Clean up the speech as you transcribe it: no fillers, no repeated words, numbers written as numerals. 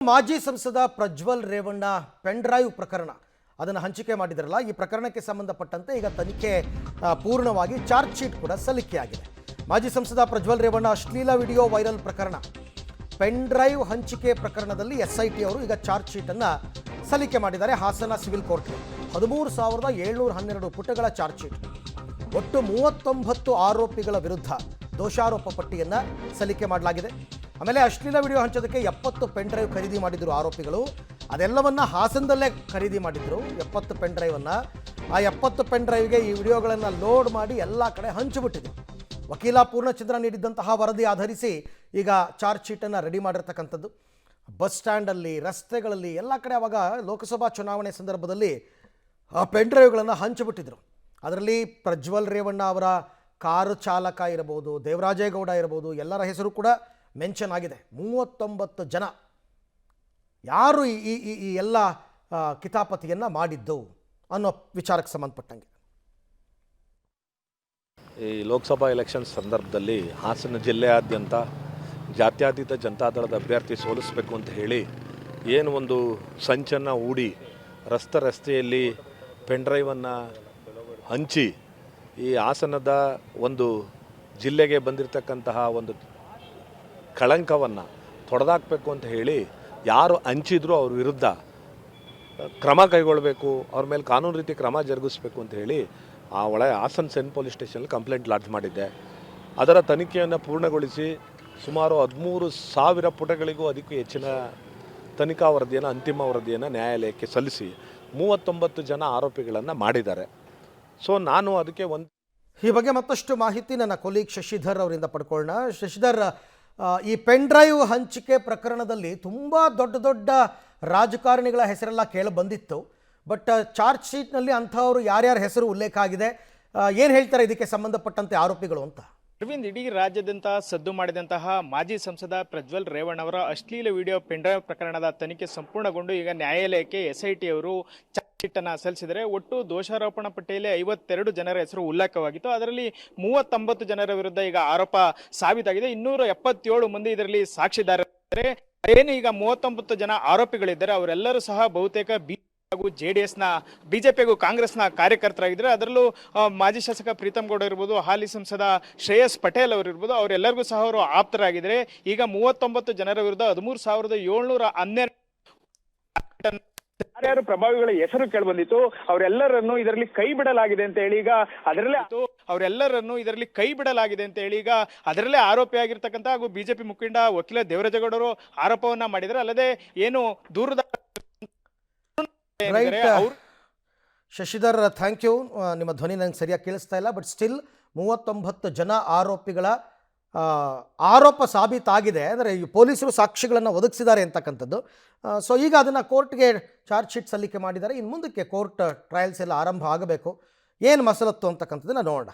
ಮಾಜಿ ಸಂಸದ Prajwal Revanna pen drive ಪ್ರಕರಣ ಅದನ್ನು ಹಂಚಿಕೆ ಮಾಡಿದ್ರಲ್ಲ, ಈ ಪ್ರಕರಣಕ್ಕೆ ಸಂಬಂಧಪಟ್ಟಂತೆ ಈಗ ತನಿಖೆ ಪೂರ್ಣವಾಗಿ ಚಾರ್ಜ್ ಶೀಟ್ ಕೂಡ ಸಲ್ಲಿಕೆಯಾಗಿದೆ. ಮಾಜಿ ಸಂಸದ ಪ್ರಜ್ವಲ್ ರೇವಣ್ಣ ಅಶ್ಲೀಲ ವಿಡಿಯೋ ವೈರಲ್ ಪ್ರಕರಣ, ಪೆನ್ ಡ್ರೈವ್ ಹಂಚಿಕೆ ಪ್ರಕರಣದಲ್ಲಿ SIT ಅವರು ಈಗ ಚಾರ್ಜ್ ಶೀಟನ್ನು ಸಲ್ಲಿಕೆ ಮಾಡಿದ್ದಾರೆ ಹಾಸನ ಸಿವಿಲ್ ಕೋರ್ಟ್ಗೆ. 13,712 ಪುಟಗಳ ಚಾರ್ಜ್ ಶೀಟ್. ಒಟ್ಟು 39 ಆರೋಪಿಗಳ ವಿರುದ್ಧ ದೋಷಾರೋಪ ಪಟ್ಟಿಯನ್ನು ಸಲ್ಲಿಕೆ ಮಾಡಲಾಗಿದೆ. ಆಮೇಲೆ ಅಶ್ಲೀಲ ವಿಡಿಯೋ ಹಂಚೋದಕ್ಕೆ 70 ಪೆನ್ ಡ್ರೈವ್ ಖರೀದಿ ಮಾಡಿದ್ರು ಆರೋಪಿಗಳು. ಅದೆಲ್ಲವನ್ನ ಹಾಸನದಲ್ಲೇ ಖರೀದಿ ಮಾಡಿದ್ರು 70 ಪೆನ್ ಡ್ರೈವನ್ನು. ಆ 70 ಪೆನ್ ಡ್ರೈವ್ಗೆ ಈ ವಿಡಿಯೋಗಳನ್ನು ಲೋಡ್ ಮಾಡಿ ಎಲ್ಲ ಕಡೆ ಹಂಚಿಬಿಟ್ಟಿದ್ರು. ವಕೀಲ ಪೂರ್ಣಚಂದ್ರ ನೀಡಿದ್ದಂತಹ ವರದಿ ಆಧರಿಸಿ ಈಗ ಚಾರ್ಜ್ ಶೀಟನ್ನು ರೆಡಿ ಮಾಡಿರ್ತಕ್ಕಂಥದ್ದು. ಬಸ್ ಸ್ಟ್ಯಾಂಡಲ್ಲಿ, ರಸ್ತೆಗಳಲ್ಲಿ ಎಲ್ಲ ಕಡೆ ಅವಾಗ ಲೋಕಸಭಾ ಚುನಾವಣೆ ಸಂದರ್ಭದಲ್ಲಿ ಆ ಪೆನ್ ಡ್ರೈವ್ಗಳನ್ನು ಹಂಚಿಬಿಟ್ಟಿದ್ರು. ಅದರಲ್ಲಿ ಪ್ರಜ್ವಲ್ ರೇವಣ್ಣ ಅವರ ಕಾರು ಚಾಲಕ ಇರಬಹುದು, ದೇವರಾಜೇಗೌಡ ಇರಬಹುದು, ಎಲ್ಲರ ಹೆಸರು ಕೂಡ ಮೆನ್ಷನ್ ಆಗಿದೆ. 39 ಜನ ಯಾರು ಈ ಎಲ್ಲ ಕಿತಾಪತಿಯನ್ನು ಮಾಡಿದ್ದು ಅನ್ನೋ ವಿಚಾರಕ್ಕೆ ಸಂಬಂಧಪಟ್ಟಂಗೆ. ಈ ಲೋಕಸಭಾ ಎಲೆಕ್ಷನ್ ಸಂದರ್ಭದಲ್ಲಿ ಹಾಸನ ಜಿಲ್ಲೆಯಾದ್ಯಂತ ಜಾತ್ಯತೀತ ಜನತಾದಳದ ಅಭ್ಯರ್ಥಿ ಸೋಲಿಸಬೇಕು ಅಂತ ಹೇಳಿ ಏನು ಒಂದು ಸಂಚನ್ನು ಹೂಡಿ ರಸ್ತೆಯಲ್ಲಿ ಪೆನ್ ಡ್ರೈವನ್ನು ಹಂಚಿ ಈ ಹಾಸನದ ಒಂದು ಜಿಲ್ಲೆಗೆ ಬಂದಿರತಕ್ಕಂತಹ ಒಂದು ಕಳಂಕವನ್ನು ತೊಡೆದಾಕಬೇಕು ಅಂತ ಹೇಳಿ ಯಾರು ಹಂಚಿದ್ರು ಅವ್ರ ವಿರುದ್ಧ ಕ್ರಮ ಕೈಗೊಳ್ಳಬೇಕು, ಅವ್ರ ಮೇಲೆ ಕಾನೂನು ರೀತಿ ಕ್ರಮ ಜರುಗಿಸ್ಬೇಕು ಅಂತ ಹೇಳಿ ಹಾಸನ ಸೆಂಟ್ ಪೊಲೀಸ್ ಸ್ಟೇಷನಲ್ಲಿ ಕಂಪ್ಲೇಂಟ್ ಲಾಡ್ಜ್ ಮಾಡಿದ್ದೆ. ಅದರ ತನಿಖೆಯನ್ನು ಪೂರ್ಣಗೊಳಿಸಿ ಸುಮಾರು 13,000 ಪುಟಗಳಿಗೂ ಅದಕ್ಕೂ ಹೆಚ್ಚಿನ ತನಿಖಾ ವರದಿಯನ್ನು, ಅಂತಿಮ ವರದಿಯನ್ನು ನ್ಯಾಯಾಲಯಕ್ಕೆ ಸಲ್ಲಿಸಿ 39 ಜನ ಆರೋಪಿಗಳನ್ನು ಮಾಡಿದ್ದಾರೆ. ಸೊ ನಾನು ಅದಕ್ಕೆ ಈ ಬಗ್ಗೆ ಮತ್ತಷ್ಟು ಮಾಹಿತಿ ನನ್ನ ಕೊಲೀಗ್ ಶಶಿಧರ್ ಅವರಿಂದ ಪಡ್ಕೊಳ್ಳೋಣ. ಶಶಿಧರ್, ಈ ಪೆನ್ ಡ್ರೈವ್ ಹಂಚಿಕೆ ಪ್ರಕರಣದಲ್ಲಿ ತುಂಬ ದೊಡ್ಡ ರಾಜಕಾರಣಿಗಳ ಹೆಸರೆಲ್ಲ ಕೇಳಿ ಬಂದಿತ್ತು. ಬಟ್ ಚಾರ್ಜ್ ಶೀಟ್ನಲ್ಲಿ ಅಂಥವರು ಯಾರ್ಯಾರ ಹೆಸರು ಉಲ್ಲೇಖ ಆಗಿದೆ, ಏನು ಹೇಳ್ತಾರೆ ಇದಕ್ಕೆ ಸಂಬಂಧಪಟ್ಟಂತೆ ಆರೋಪಿಗಳು ಅಂತ? ಅರವಿಂದ್, ಇಡೀ ರಾಜ್ಯಾದ್ಯಂತ ಸದ್ದು ಮಾಡಿದಂತಹ ಮಾಜಿ ಸಂಸದ ಪ್ರಜ್ವಲ್ ರೇವಣ್ಣ ಅವರ ಅಶ್ಲೀಲ ವಿಡಿಯೋ ಪೆನ್ ಡ್ರೈವ್ ಪ್ರಕರಣದ ತನಿಖೆ ಸಂಪೂರ್ಣಗೊಂಡು ಈಗ ನ್ಯಾಯಾಲಯಕ್ಕೆ SIT ಅವರು ಚಾರ್ಜ್ ಶೀಟ್ ಅನ್ನು ಸಲ್ಲಿಸಿದರೆ ಒಟ್ಟು ದೋಷಾರೋಪಣಾ ಪಟ್ಟಿಯಲ್ಲಿ 52 ಜನರ ಹೆಸರು ಉಲ್ಲೇಖವಾಗಿತ್ತು. ಅದರಲ್ಲಿ 39 ಜನರ ವಿರುದ್ಧ ಈಗ ಆರೋಪ ಸಾಬೀತಾಗಿದೆ. 277 ಮಂದಿ ಇದರಲ್ಲಿ ಸಾಕ್ಷಿದಾರರಿದ್ದಾರೆ. ಏನು ಈಗ 39 ಜನ ಆರೋಪಿಗಳಿದ್ದಾರೆ, ಅವರೆಲ್ಲರೂ ಸಹ ಬಹುತೇಕ ಹಾಗೂ JDSನ, BJP ಹಾಗೂ ಕಾಂಗ್ರೆಸ್ನ ಕಾರ್ಯಕರ್ತರಾಗಿದ್ದಾರೆ. ಅದರಲ್ಲೂ ಮಾಜಿ ಶಾಸಕ ಪ್ರೀತಮ್ ಗೌಡ ಇರ್ಬೋದು, ಹಾಲಿ ಸಂಸದ ಶ್ರೇಯಸ್ ಪಟೇಲ್ ಅವರು ಇರ್ಬೋದು, ಅವರೆಲ್ಲರಿಗೂ ಸಹ ಅವರು ಆಪ್ತರಾಗಿದ್ದಾರೆ. ಈಗ 39 ಜನರ ವಿರುದ್ಧ 13,712 ಯಾರ್ಯಾರು ಪ್ರಭಾವಿಗಳ ಹೆಸರು ಕೇಳಿಬಂದಿತ್ತು ಅವರೆಲ್ಲರನ್ನು ಇದರಲ್ಲಿ ಕೈ ಬಿಡಲಾಗಿದೆ ಅಂತ ಹೇಳಿ ಈಗ ಅದರಲ್ಲೇ ಆರೋಪಿಯಾಗಿರ್ತಕ್ಕಂಥ ಹಾಗೂ BJP ಮುಖಂಡ ವಕೀಲ ದೇವರಾಜೇಗೌಡರು ಆರೋಪವನ್ನ ಮಾಡಿದ್ದಾರೆ. ಅಲ್ಲದೆ ಏನು ದೂರದ ಶಶಿಧರ್, ಥ್ಯಾಂಕ್ ಯು. ನಿಮ್ಮ ಧ್ವನಿ ನಂಗೆ ಸರಿಯಾಗಿ ಕೇಳಿಸ್ತಾ ಇಲ್ಲ. ಬಟ್ ಸ್ಟಿಲ್ 39 ಜನ ಆರೋಪಿಗಳ ಆರೋಪ ಸಾಬೀತಾಗಿದೆ. ಅಂದರೆ ಪೊಲೀಸರು ಸಾಕ್ಷಿಗಳನ್ನು ಒದಗಿಸಿದ್ದಾರೆ ಅಂತಕ್ಕಂಥದ್ದು. ಸೊ ಈಗ ಅದನ್ನು ಕೋರ್ಟ್ಗೆ ಚಾರ್ಜ್ ಶೀಟ್ ಸಲ್ಲಿಕೆ ಮಾಡಿದ್ದಾರೆ. ಇನ್ನು ಮುಂದಕ್ಕೆ ಕೋರ್ಟ್ ಟ್ರಯಲ್ಸ್ ಎಲ್ಲ ಆರಂಭ ಆಗಬೇಕು. ಏನು ಮಸಲತ್ತು ಅಂತಕ್ಕಂಥದ್ದನ್ನು ನೋಡೋಣ.